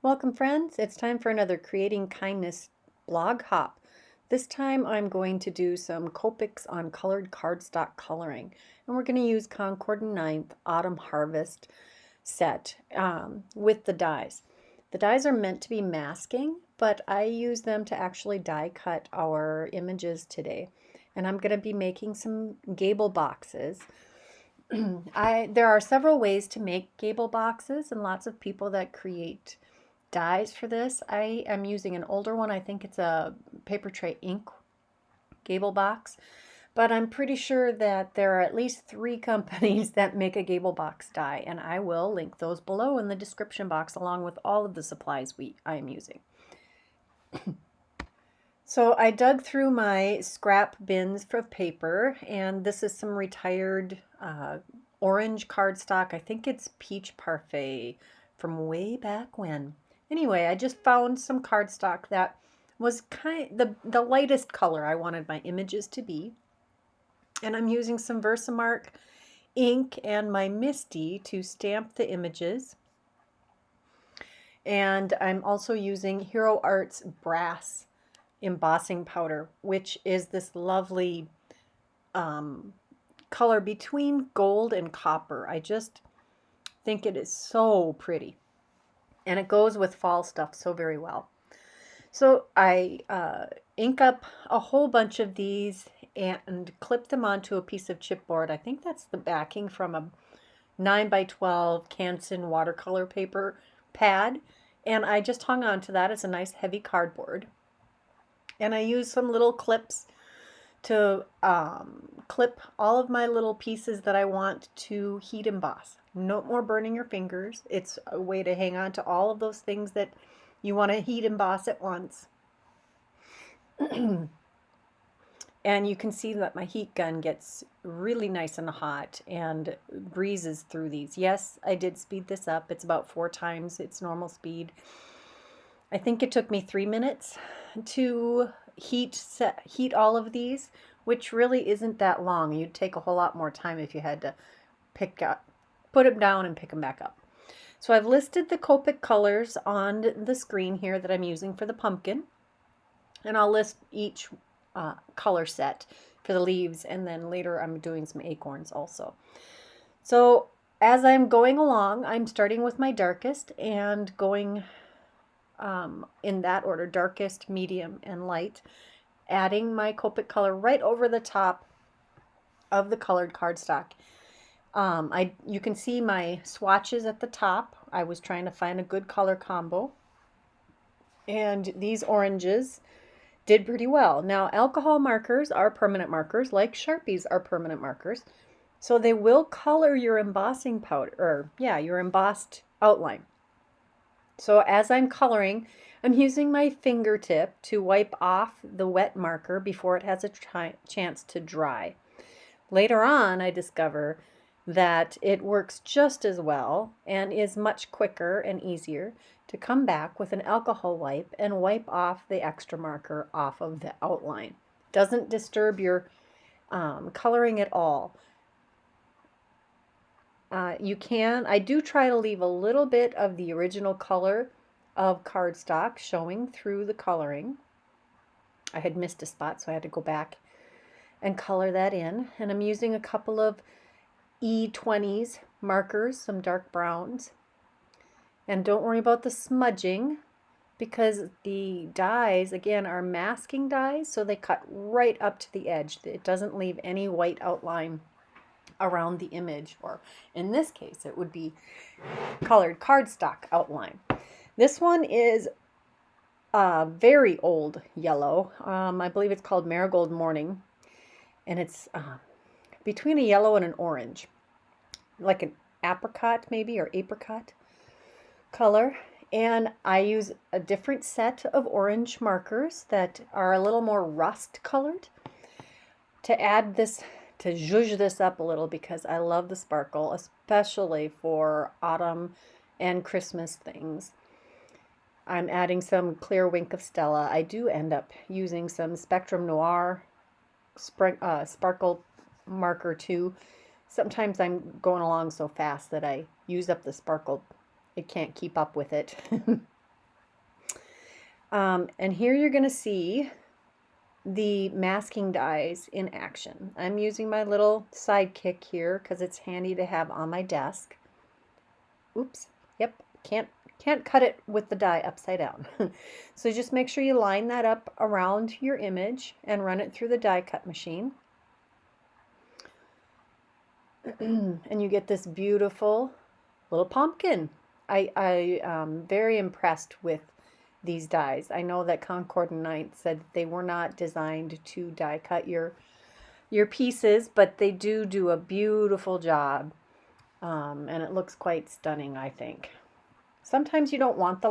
Welcome friends, it's time for another Creating Kindness blog hop. This time I'm going to do some Copics on colored cardstock coloring, and we're going to use Concord and 9th Autumn Harvest set with the dies. The dies are meant to be masking, but I use them to actually die cut our images today. And I'm going to be making some Gable boxes. There are several ways to make Gable boxes and lots of people that create dies for this. I am using an older one. I think it's a paper tray ink Gable box, but I'm pretty sure that there are at least 3 companies that make a Gable box die, and I will link those below in the description box along with all of the supplies I am using. So I dug through my scrap bins of paper, and this is some retired orange cardstock. I think it's Peach Parfait from way back when. Anyway, I just found some cardstock that was the lightest color I wanted my images to be. And I'm using some Versamark ink and my MISTI to stamp the images. And I'm also using Hero Art's brass embossing powder, which is this lovely color between gold and copper. I just think it is so pretty. And it goes with fall stuff so very well. So I ink up a whole bunch of these and clip them onto a piece of chipboard. I think that's the backing from a 9x12 Canson watercolor paper pad. And I just hung on to that. It's a nice heavy cardboard. And I use some little clips to clip all of my little pieces that I want to heat emboss. No more burning your fingers. It's a way to hang on to all of those things that you want to heat emboss at once. And you can see that my heat gun gets really nice and hot and breezes through these. Yes, I did speed this up. It's about 4 times its normal speed. I think it took me 3 minutes to heat all of these, which really isn't that long. You'd take a whole lot more time if you had to put them down and pick them back up. So I've listed the Copic colors on the screen here that I'm using for the pumpkin, and I'll list each color set for the leaves, and then later I'm doing some acorns also. So as I'm going along, I'm starting with my darkest and going in that order: darkest, medium, and light, adding my Copic color right over the top of the colored cardstock. You can see my swatches at the top. I was trying to find a good color combo, and these oranges did pretty well. Now, alcohol markers are permanent markers, like Sharpies are permanent markers, so they will color your embossing powder, or your embossed outline. So as I'm coloring, I'm using my fingertip to wipe off the wet marker before it has a chance to dry. Later on, I discover that it works just as well and is much quicker and easier to come back with an alcohol wipe and wipe off the extra marker off of the outline. Doesn't disturb your coloring at all. I do try to leave a little bit of the original color of cardstock showing through the coloring. I had missed a spot, so I had to go back and color that in. And I'm using a couple of E20s markers, some dark browns. And don't worry about the smudging, because the dies, again, are masking dies, so they cut right up to the edge. It doesn't leave any white outline around the image, or in this case it would be colored cardstock outline. This one is a very old yellow. I believe it's called Marigold Morning, and it's between a yellow and an orange, like an apricot maybe, or apricot color. And I use a different set of orange markers that are a little more rust colored to add this, to zhuzh this up a little, because I love the sparkle, especially for autumn and Christmas things. I'm adding some clear Wink of Stella. I do end up using some Spectrum Noir sparkle marker too. Sometimes I'm going along so fast that I use up the sparkle. It can't keep up with it. And here you're going to see the masking dies in action. I'm using my little sidekick here because it's handy to have on my desk. Oops, yep, can't cut it with the die upside down. So just make sure you line that up around your image and run it through the die cut machine. And you get this beautiful little pumpkin. I'm very impressed with these dies. I know that Concord and 9th said they were not designed to die cut your pieces, but they do a beautiful job. And it looks quite stunning, I think. Sometimes you don't want the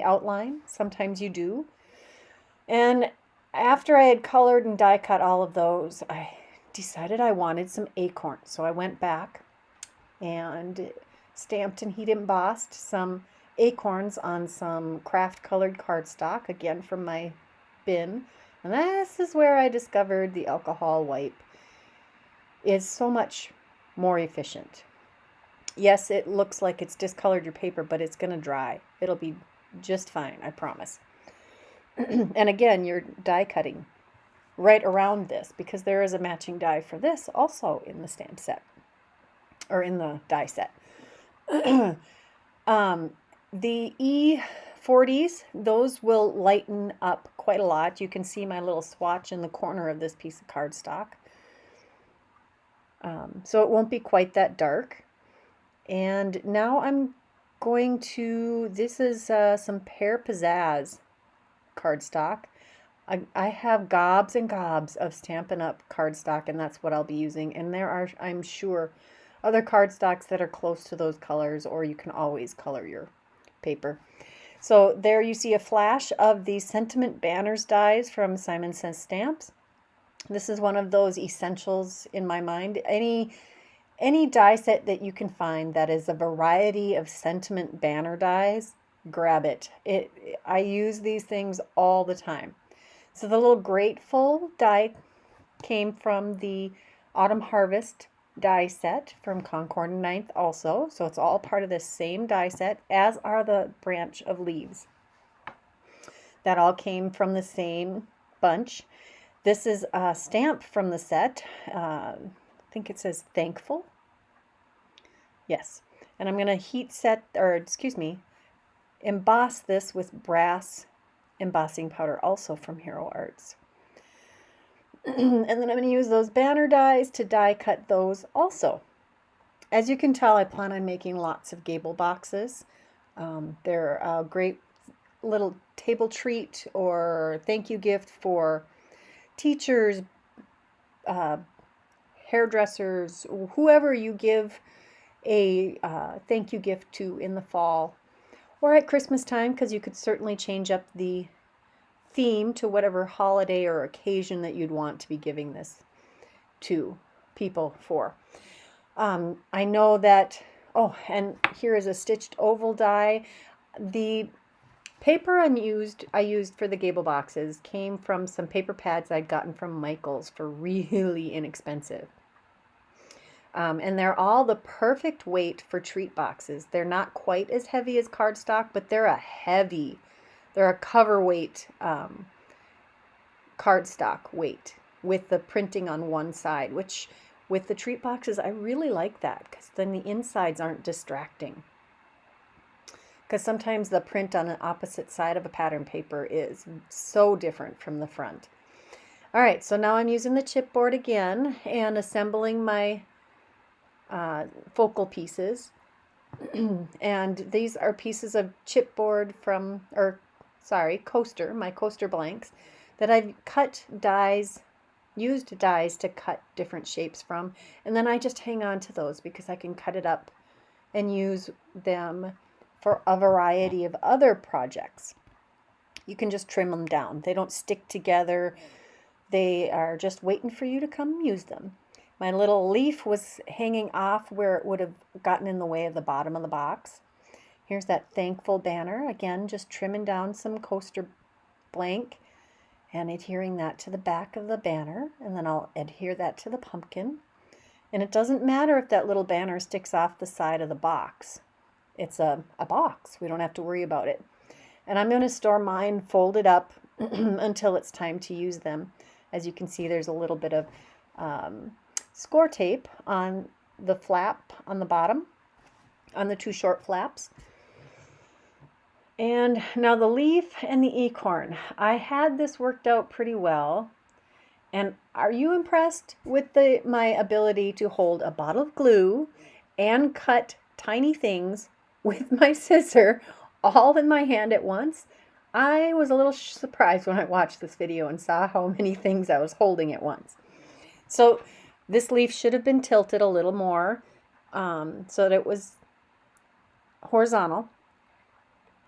outline. Sometimes you do. And after I had colored and die cut all of those, I decided I wanted some acorns. So I went back and stamped and heat embossed some acorns on some craft colored cardstock, again from my bin. And this is where I discovered the alcohol wipe is so much more efficient. Yes, it looks like it's discolored your paper, but it's going to dry. It'll be just fine, I promise. And again, you're die cutting right around this because there is a matching die for this also in the stamp set or in the die set. The E40s, those will lighten up quite a lot. You can see my little swatch in the corner of this piece of cardstock. So it won't be quite that dark. And now I'm going to, this is some Pear Pizzazz cardstock. I have gobs and gobs of Stampin' Up! Cardstock, and that's what I'll be using. And there are, I'm sure, other cardstocks that are close to those colors, or you can always color your paper. So there you see a flash of the Sentiment Banners dies from Simon Says Stamps. This is one of those essentials in my mind. Any die set that you can find that is a variety of sentiment banner dies, grab it. I use these things all the time. So the little Grateful die came from the Autumn Harvest die set from Concord and 9th also. So it's all part of this same die set, as are the Branch of Leaves. That all came from the same bunch. This is a stamp from the set. I think it says Thankful. Yes. And I'm going to emboss this with brass embossing powder, also from Hero Arts. And then I'm going to use those banner dies to die cut those also. As you can tell, I plan on making lots of Gable boxes. They're a great little table treat or thank you gift for teachers, hairdressers, whoever you give a thank you gift to in the fall or at Christmas time, because you could certainly change up the theme to whatever holiday or occasion that you'd want to be giving this to people for. I know that, oh, and here is a stitched oval die. The paper I used for the Gable boxes came from some paper pads I'd gotten from Michael's for really inexpensive. And they're all the perfect weight for treat boxes. They're not quite as heavy as cardstock, but they're a cover weight cardstock weight with the printing on one side, which with the treat boxes, I really like that because then the insides aren't distracting. Because sometimes the print on the opposite side of a pattern paper is so different from the front. All right, so now I'm using the chipboard again and assembling my focal pieces. And these are pieces of chipboard coaster, my coaster blanks that I've cut dies, used dies to cut different shapes from. And then I just hang on to those because I can cut it up and use them for a variety of other projects. You can just trim them down. They don't stick together. They are just waiting for you to come use them. My little leaf was hanging off where it would have gotten in the way of the bottom of the box. Here's that Thankful banner. Again, just trimming down some coaster blank and adhering that to the back of the banner. And then I'll adhere that to the pumpkin. And it doesn't matter if that little banner sticks off the side of the box. It's a box. We don't have to worry about it. And I'm going to store mine folded up until it's time to use them. As you can see, there's a little bit of score tape on the flap on the bottom, on the two short flaps. And now the leaf and the acorn. I had this worked out pretty well. And are you impressed with my ability to hold a bottle of glue and cut tiny things with my scissor all in my hand at once? I was a little surprised when I watched this video and saw how many things I was holding at once. So this leaf should have been tilted a little more so that it was horizontal.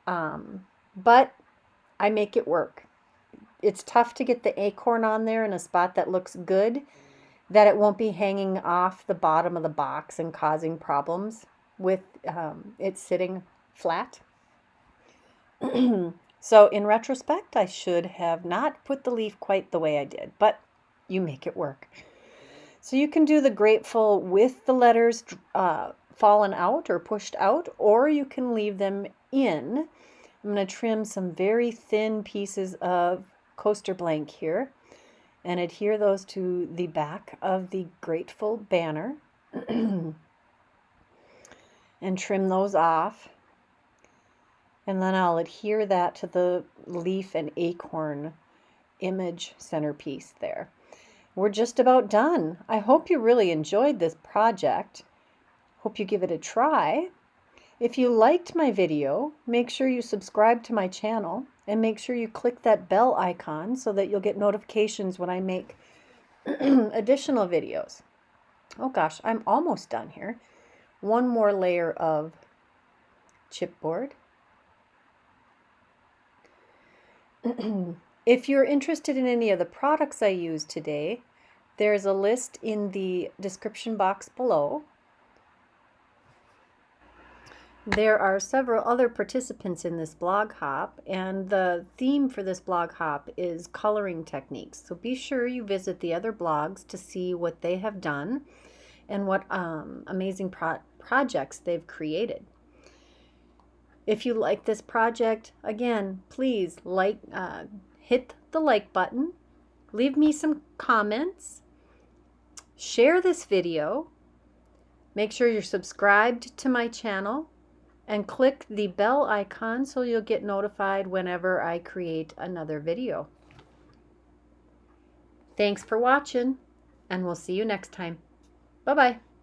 But I make it work. It's tough to get the acorn on there in a spot that looks good, that it won't be hanging off the bottom of the box and causing problems with it sitting flat. So in retrospect, I should have not put the leaf quite the way I did, but you make it work. So you can do the grateful with the letters fallen out or pushed out, or you can leave them in. I'm going to trim some very thin pieces of coaster blank here and adhere those to the back of the grateful banner and trim those off. And then I'll adhere that to the leaf and acorn image centerpiece there. We're just about done. I hope you really enjoyed this project. Hope you give it a try. If you liked my video, make sure you subscribe to my channel and make sure you click that bell icon so that you'll get notifications when I make additional videos. Oh gosh, I'm almost done here. One more layer of chipboard. If you're interested in any of the products I used today, there's a list in the description box below. There are several other participants in this blog hop, and the theme for this blog hop is coloring techniques. So be sure you visit the other blogs to see what they have done and what amazing projects they've created. If you like this project, again, please hit the like button, leave me some comments, share this video, make sure you're subscribed to my channel, and click the bell icon so you'll get notified whenever I create another video. Thanks for watching, and we'll see you next time. Bye-bye.